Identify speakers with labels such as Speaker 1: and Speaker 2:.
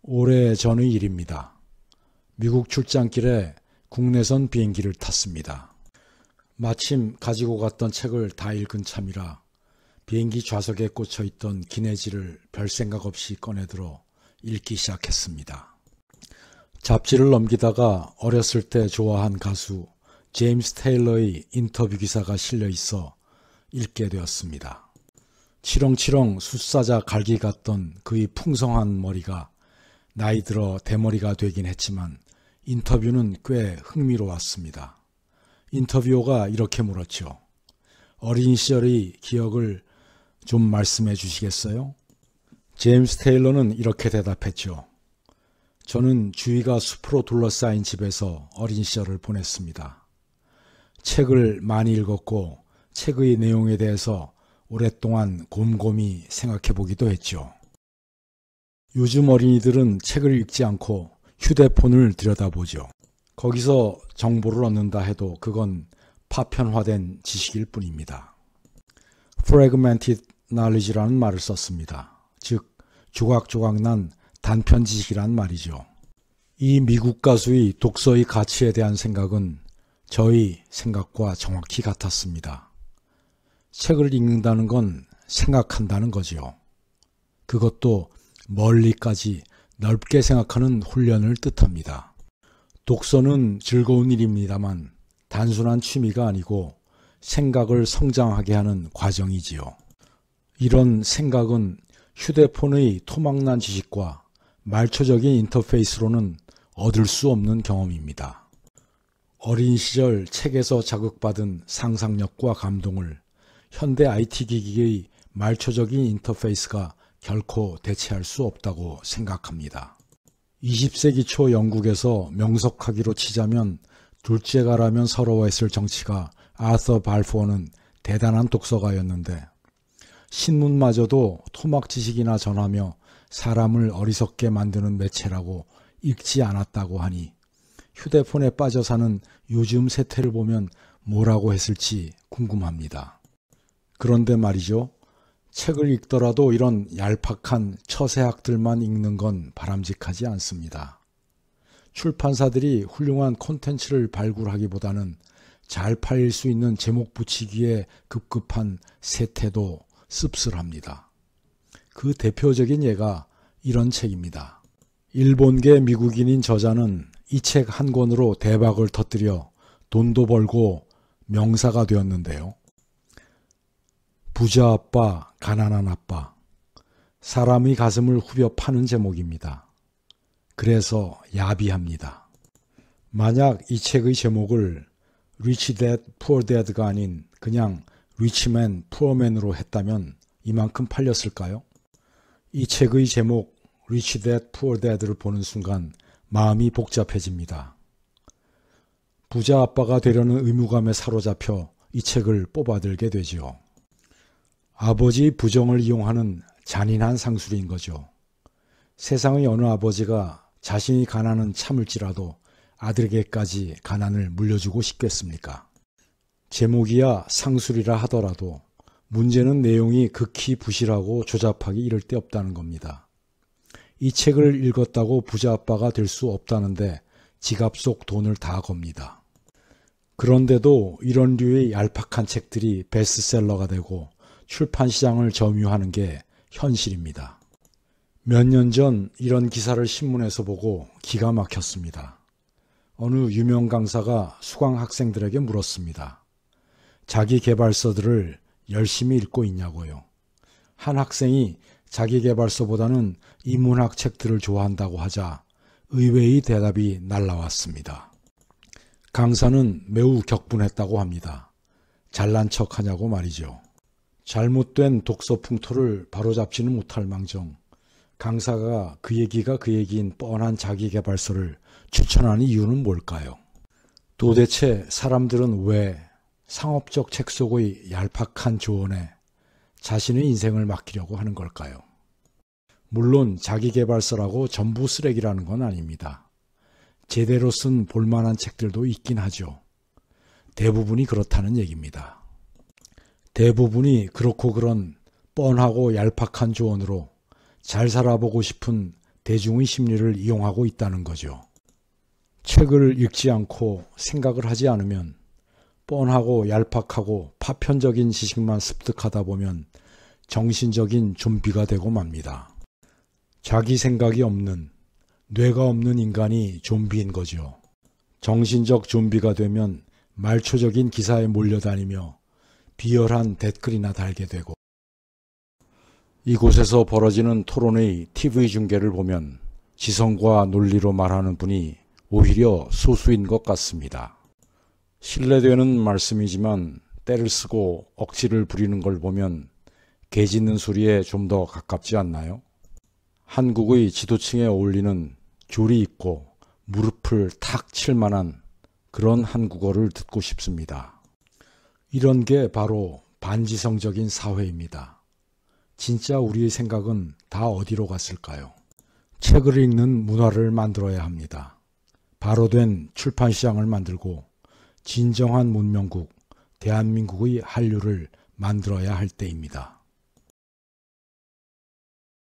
Speaker 1: 오래전의 일입니다. 미국 출장길에 국내선 비행기를 탔습니다. 마침 가지고 갔던 책을 다 읽은 참이라 비행기 좌석에 꽂혀있던 기내지를 별 생각 없이 꺼내들어 읽기 시작했습니다. 잡지를 넘기다가 어렸을 때 좋아한 가수 제임스 테일러의 인터뷰 기사가 실려 있어 읽게 되었습니다. 치렁치렁 숫사자 갈기 같던 그의 풍성한 머리가 나이 들어 대머리가 되긴 했지만 인터뷰는 꽤 흥미로웠습니다. 인터뷰어가 이렇게 물었죠. 어린 시절의 기억을 좀 말씀해 주시겠어요? 제임스 테일러는 이렇게 대답했죠. 저는 주위가 숲으로 둘러싸인 집에서 어린 시절을 보냈습니다. 책을 많이 읽었고 책의 내용에 대해서 오랫동안 곰곰이 생각해 보기도 했죠. 요즘 어린이들은 책을 읽지 않고 휴대폰을 들여다보죠. 거기서 정보를 얻는다 해도 그건 파편화된 지식일 뿐입니다. fragmented knowledge라는 말을 썼습니다. 즉 조각조각난 단편 지식이란 말이죠. 이 미국 가수의 독서의 가치에 대한 생각은 저의 생각과 정확히 같았습니다. 책을 읽는다는 건 생각한다는 거지요. 그것도 멀리까지 넓게 생각하는 훈련을 뜻합니다. 독서는 즐거운 일입니다만 단순한 취미가 아니고 생각을 성장하게 하는 과정이지요. 이런 생각은 휴대폰의 토막난 지식과 말초적인 인터페이스로는 얻을 수 없는 경험입니다. 어린 시절 책에서 자극받은 상상력과 감동을 현대 IT 기기의 말초적인 인터페이스가 결코 대체할 수 없다고 생각합니다. 20세기 초 영국에서 명석하기로 치자면 둘째가라면 서러워했을 정치가 아서 발포어는 대단한 독서가였는데 신문마저도 토막 지식이나 전하며 사람을 어리석게 만드는 매체라고 읽지 않았다고 하니 휴대폰에 빠져 사는 요즘 세태를 보면 뭐라고 했을지 궁금합니다. 그런데 말이죠. 책을 읽더라도 이런 얄팍한 처세학들만 읽는 건 바람직하지 않습니다. 출판사들이 훌륭한 콘텐츠를 발굴하기보다는 잘 팔릴 수 있는 제목 붙이기에 급급한 세태도 씁쓸합니다. 그 대표적인 예가 이런 책입니다. 일본계 미국인인 저자는 이 책 한 권으로 대박을 터뜨려 돈도 벌고 명사가 되었는데요. 부자 아빠, 가난한 아빠. 사람의 가슴을 후벼 파는 제목입니다. 그래서 야비합니다. 만약 이 책의 제목을 Rich Dad, Poor Dad가 아닌 그냥 Rich Man, Poor Man으로 했다면 이만큼 팔렸을까요? 이 책의 제목 Rich Dad, Poor Dad를 보는 순간 마음이 복잡해집니다. 부자 아빠가 되려는 의무감에 사로잡혀 이 책을 뽑아들게 되지요. 아버지 부정을 이용하는 잔인한 상술인 거죠. 세상의 어느 아버지가 자신이 가난은 참을지라도 아들에게까지 가난을 물려주고 싶겠습니까? 제목이야 상술이라 하더라도 문제는 내용이 극히 부실하고 조잡하기 이를 데 없다는 겁니다. 이 책을 읽었다고 부자 아빠가 될 수 없다는데 지갑 속 돈을 다 겁니다. 그런데도 이런 류의 얄팍한 책들이 베스트셀러가 되고 출판시장을 점유하는 게 현실입니다. 몇 년 전 이런 기사를 신문에서 보고 기가 막혔습니다. 어느 유명 강사가 수강 학생들에게 물었습니다. 자기 개발서들을 열심히 읽고 있냐고요. 한 학생이 자기 개발서보다는 인문학 책들을 좋아한다고 하자 의외의 대답이 날라왔습니다. 강사는 매우 격분했다고 합니다. 잘난 척하냐고 말이죠. 잘못된 독서 풍토를 바로잡지는 못할 망정 강사가 그 얘기가 그 얘기인 뻔한 자기계발서를 추천하는 이유는 뭘까요? 도대체 사람들은 왜 상업적 책 속의 얄팍한 조언에 자신의 인생을 맡기려고 하는 걸까요? 물론 자기계발서라고 전부 쓰레기라는 건 아닙니다. 제대로 쓴 볼만한 책들도 있긴 하죠. 대부분이 그렇다는 얘기입니다. 대부분이 그렇고 그런 뻔하고 얄팍한 조언으로 잘 살아보고 싶은 대중의 심리를 이용하고 있다는 거죠. 책을 읽지 않고 생각을 하지 않으면 뻔하고 얄팍하고 파편적인 지식만 습득하다 보면 정신적인 좀비가 되고 맙니다. 자기 생각이 없는, 뇌가 없는 인간이 좀비인 거죠. 정신적 좀비가 되면 말초적인 기사에 몰려다니며 비열한 댓글이나 달게 되고, 이곳에서 벌어지는 토론의 TV 중계를 보면 지성과 논리로 말하는 분이 오히려 소수인 것 같습니다. 신뢰되는 말씀이지만 때를 쓰고 억지를 부리는 걸 보면 개 짖는 소리에 좀 더 가깝지 않나요? 한국의 지도층에 어울리는 조리 있고 무릎을 탁 칠 만한 그런 한국어를 듣고 싶습니다. 이런 게 바로 반지성적인 사회입니다. 진짜 우리의 생각은 다 어디로 갔을까요? 책을 읽는 문화를 만들어야 합니다. 바로 된 출판시장을 만들고 진정한 문명국, 대한민국의 한류를 만들어야 할 때입니다.